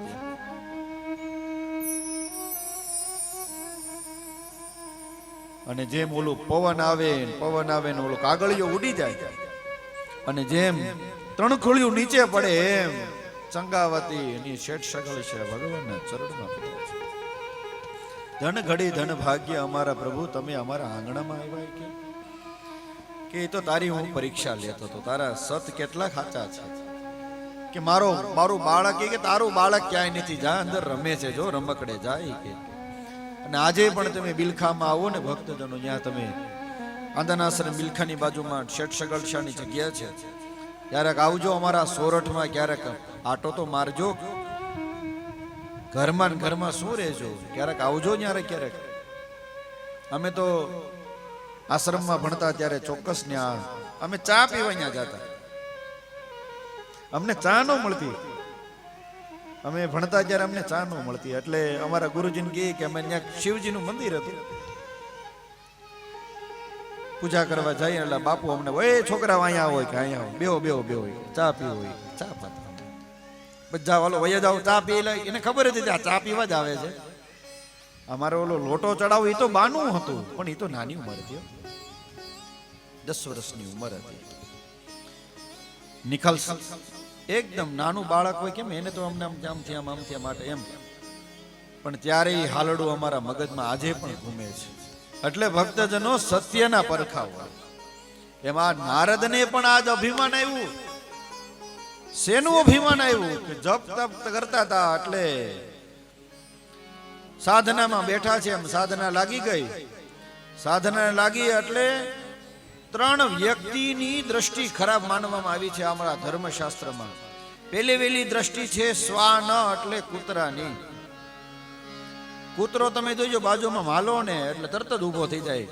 અને જેમ ઓલું પવન આવે ને ઓલો કાગળિયો ઉડી જાય અને જેમ તણખોળિયું નીચે પડે એમ ચંગાવતી એની શેઠ સગળ છે ભગવાનના ચરણમાં પડે છે. ધન ઘડી ધન ભાગ્ય અમારા પ્રભુ, તમે અમારા આંગણામાં આવ્યા કે એ તો તારી હું પરીક્ષા લેતો હતો. તારા સત કેટલા ખાચા છે કે મારું બાળક કે તારું બાળક ક્યાંય નથી, જા અંદર રમે છે, જો રમકડે જાય કે. અને આજે પણ તમે બિલખામાં આવો ને ભક્તજનો, ત્યાં તમે આંદાનાશ્રમ બિલખાની બાજુમાં શેઠ સગળશાની જગ્યા છે, ક્યારેક આવજો. અમારા સોરઠમાં ક્યારેક આટો તો મારજો. ઘરમાં ને ઘરમાં શું રહેજો, ક્યારેક આવજો ક્યારેક. અમે તો આશ્રમમાં ભણતા ત્યારે ચોક્કસ ત્યાં અમે ચા પીવા ત્યાં જતા. અમને ચા ન મળતી, અમે ભણતા ત્યારે અમને ચા ન મળતી. એટલે અમારા ગુરુજીને કહે કે અમે ત્યાં શિવજીનું મંદિર હતું, પૂજા કરવા જઈએ. એટલે બાપુ અમને એ છોકરા અહીંયા હોય કે અહીંયા બેહો ચા પીવો હોય, ચા પાતા બધા વાલો વયા જાવ ચા પી લે. એને ખબર હતી આ ચા પીવા જ આવે છે. અમારો ઓલો લોટો ચડાવો એ તો બાનું હતું, પણ એ તો નાની ઉંમર હતી, 10 વર્ષની ઉંમર હતી. નિખલ એકદમ નાનું બાળક હોય કેમ એને તો અમને આમથી આમ માટે એમ, પણ ત્યારે એ હાલડું અમારા મગજમાં આજે પણ ઘૂમે છે. એટલે ભક્તજનો સત્યના પરખા હોય. એમાં નારદને પણ આજ અભિમાન આવ્યું. શેનું અભિમાન આવ્યું કે જપ તપ કરતા હતા એટલે સાધનામાં બેઠા છે, એમ સાધના લાગી ગઈ. સાધના લાગી એટલે 3 વ્યક્તિની દ્રષ્ટિ ખરાબ માનવામાં આવી છે અમારા ધર્મશાસ્ત્રમાં. પહેલી વેલી દ્રષ્ટિ છે શ્વાન એટલે કૂતરાની. કૂતરો તમે જોજો બાજુમાં માલો ને એટલે તરત જ ઊભો થઈ જાય,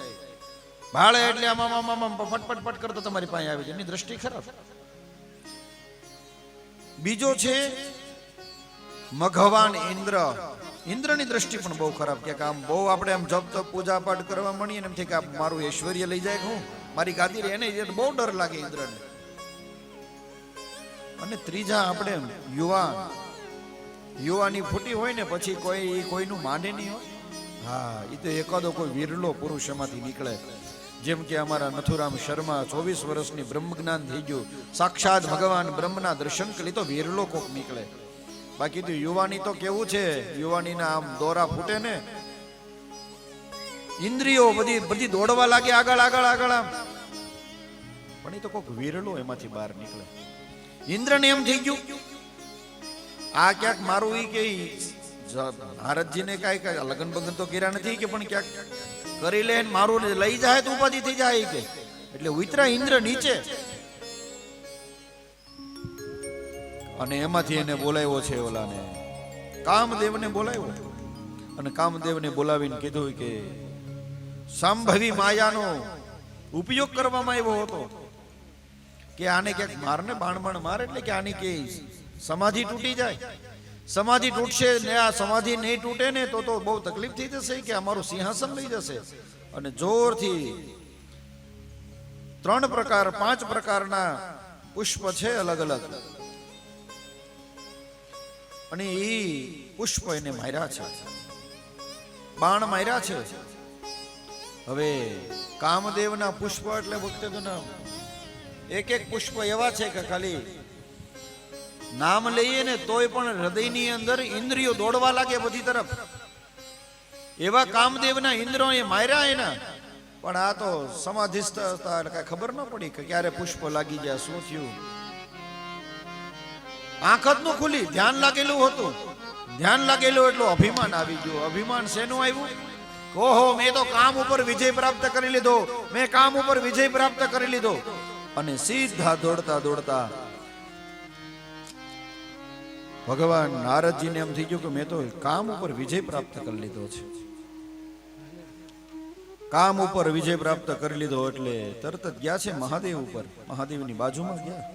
ભાળે એટલે આમાં ફટફટ કરતો તમારી પાસે આવી જાય, એની દ્રષ્ટિ ખરાબ. બીજો છે મઘવાન ઇન્દ્ર. ઇન્દ્રની દ્રષ્ટિ પણ બહુ ખરાબ, કે આમ બહુ આપણે આમ જપ તપ પૂજા પાઠ કરવા મળીએ ને એમથી કે મારું ઐશ્વર્ય લઈ જાય, હું મારી ગાદી રહે, એને બહુ ડર લાગે ઇન્દ્રને. અને ત્રીજા આપણે યુવાની ફૂટી હોય ને પછી કોઈનું માને નહીં હોય. હા, એ તો એકાદો કોઈ વિરલો પુરુષ એમાંથી નીકળે. જેમ કે અમારા નથુરામ શર્મા 24 વર્ષની બ્રહ્મ જ્ઞાન થઈ ગયું, સાક્ષાત ભગવાન બ્રહ્મના દર્શન કરી, તો વિરલો કોક નીકળે. બાકી તો યુવાની તો કેવું છે, યુવાનીના આમ દોરા ફૂટે ને, ઇન્દ્રિયો બધી દોડવા લાગે આગળ આમ, પણ એ તો કોક વિરલો એમાંથી બહાર નીકળે. ઇન્દ્રને એમ થઈ ગયું આ ક્યાંક મારું ઈ કે ભારતજીને કઈ લગન બગન તો કર્યા નથી કે, પણ ક્યાંક કરી લે મારું લઈ જાય તો ઉપાધિ થઈ જાય કે. એટલે ઉતરા ઇન્દ્ર નીચે અને એમાંથી એને બોલાવ્યો છે ઓલાને કામદેવને બોલાવ્યો. અને કામદેવને બોલાવીને કીધું કે સંભવી માયાનો ઉપયોગ કરવામાં આવ્યો હતો કે આને ક્યાંક મારને બાણ મારે, એટલે કે આની કે સમાધિ તૂટી જાય. સમાધિ તૂટશે ને, આ સમાધિ નહીં તૂટે ને તો બહુ તકલીફ થઈ જશે કે અમારું સિંહાસન લઈ જશે. અને જોરથી 5 પ્રકારના પુષ્પ છે અલગ અલગ, અને એ પુષ્પ એને માર્યા છે, બાણ માર્યા છે. હવે કામદેવના પુષ્પ એટલે વખતે તો ના એક પુષ્પ એવા છે કે ખાલી નામ લઈએ ને તોય પણ હૃદયની અંદર ઇન્દ્રિયો દોડવા લાગે બધી તરફ. એવા કામદેવના ઇન્દ્રો એ માર્યા એના, પણ આ તો સમાધિસ્થ હતા એટલે કઈ ખબર ન પડી કે ક્યારે પુષ્પ લાગી ગયા, શું થયું. આંખ જ ન ખુલી, ધ્યાન લાગેલું હતું. ધ્યાન લાગેલું એટલું અભિમાન આવી ગયું. અભિમાન શેનું આવ્યું? ઓહો, મેં તો કામ ઉપર વિજય પ્રાપ્ત કરી લીધો, મેં કામ ઉપર વિજય પ્રાપ્ત કરી લીધો. અને સીધા દોડતા દોડતા ભગવાન નારદજીને એમ થઈ ગયું કે મેં તો કામ ઉપર વિજય પ્રાપ્ત કરી લીધો છે. કામ ઉપર વિજય પ્રાપ્ત કરી લીધો એટલે તરત જ ગયા છે મહાદેવ ઉપર. મહાદેવની બાજુમાં ગયા.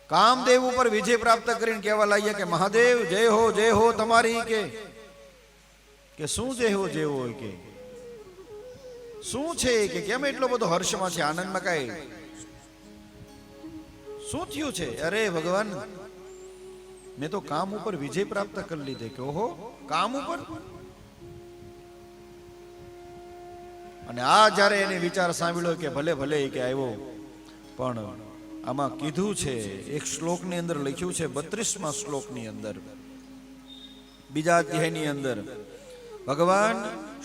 કામદેવ ઉપર વિજય પ્રાપ્ત કરીને કહેવા લાગ્યા કે મહાદેવ જય હો તમારી. કે શું જય હો હોય કે શું છે કે કેમ એટલો બધો હર્ષમાં છે, આનંદમાં? કાંઈ શું થયું છે? અરે ભગવાન, મેં તો કામ ઉપર વિજય પ્રાપ્ત કરી લીધે. કે ઓહો, કામ ઉપર? અને આ જ્યારે એને વિચાર સાંભળ્યો કે ભલે ભલે કે આવ્યો, પણ આમાં કીધું છે એક શ્લોકની અંદર લખ્યું છે, 32મા શ્લોકની અંદર, બીજા અધ્યાયની અંદર ભગવાન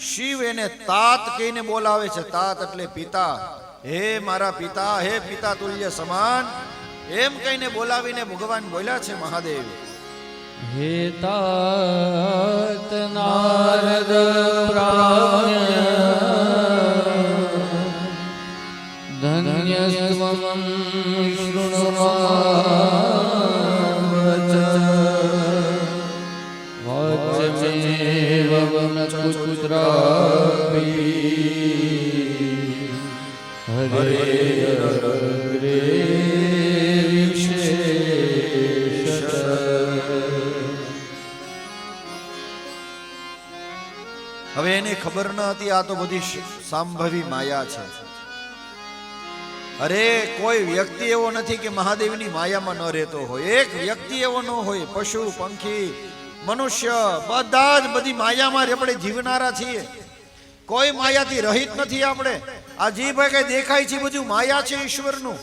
શિવ એને તાત કહીને બોલાવે છે. તાત એટલે પિતા. હે મારા પિતા, હે પિતા તુલ્ય સમાન, એમ કહીને બોલાવીને ભગવાન બોલ્યા છે મહાદેવ. હે તાત નારદ પ્રાજ્ઞ ધન્યસ્ત્વં વાચ્યમેવં કુત્રાપી હરે અગ્રે હવે એને ખબર ન હતી આ તો બધી સાંભવી માયા છે. અરે કોઈ વ્યક્તિ એવો નથી કે મહાદેવની માયામાં ન રહેતો હોય. એક વ્યક્તિ એવો ન હોય. પશુ પંખી મનુષ્ય બધા જ બધી માયામાં આપણે જીવનારા છીએ. કોઈ માયાથી રહિત નથી આપણે. આ જીભ કઈ દેખાય છે બધું માયા છે ઈશ્વરનું.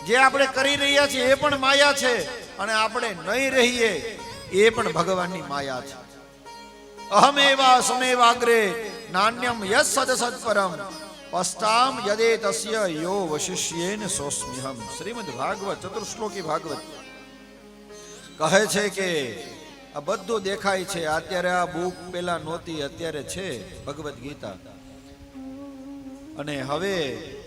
જે આપણે કરી રહ્યા છીએ એ પણ માયા છે, અને આપણે નહીં રહીએ એ પણ ભગવાનની માયા છે. અહમેવા સમેવાગ્રે નાન્યમ યસ સદ સત્પરમ પસ્તામ યદે તસ્ય યો વશિષ્યેન સોસ્મ્યહમ. શ્રીમદ ભાગવત ચતુર્શ્લોકી ભાગવત કહે છે કે આ બધું દેખાય છે. અત્યારે આ બુક પેલા નહોતી, અત્યારે છે ભગવદ ગીતા. અને હવે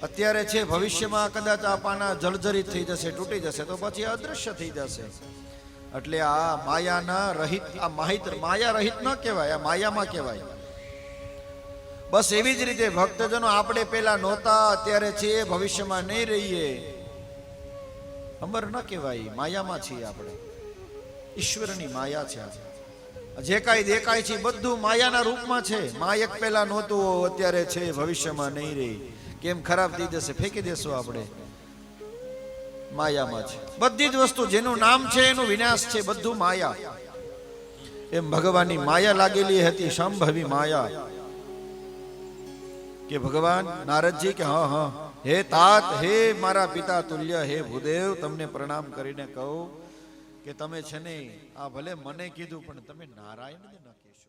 અત્યારે છે, ભવિષ્યમાં કદાચ આ પાના જર્જરિત થઈ જશે, તૂટી જશે, તો પછી અદૃશ્ય થઈ જશે. એટલે આ માયાના રહિત, આ માયા રહિત ન કહેવાય, આ માયામાં કહેવાય. બસ એવી જ રીતે ભક્તજનો આપણે પેલા નહોતા, અત્યારે છીએ, ભવિષ્યમાં નહીં રહીએ, અમર ન કહેવાય, માયામાં છીએ આપણે. ઈશ્વરની માયા છે. જે કાંઈ દેખાય છે બધું માયાના રૂપમાં છે. માયક પેલા નહોતું, અત્યારે છે, ભવિષ્યમાં નહીં રહી. કેમ ખરાબ થઈ જશે, ફેંકી દેશું આપણે. માયામાં છે બધી જ વસ્તુ. જેનું નામ છે એનું વિનાશ છે. બધું માયા. એમ ભગવાનની માયા લાગેલી હતી, સંભવી માયા. કે ભગવાન નારદજી કે હા, હે તાત, હે મારા પિતા તુલ્ય, હે ભૂદેવ, તમને પ્રણામ કરીને કહું કે તમે છે ને આ ભલે મને કીધું પણ તમે નારાયણને ન કહેશો.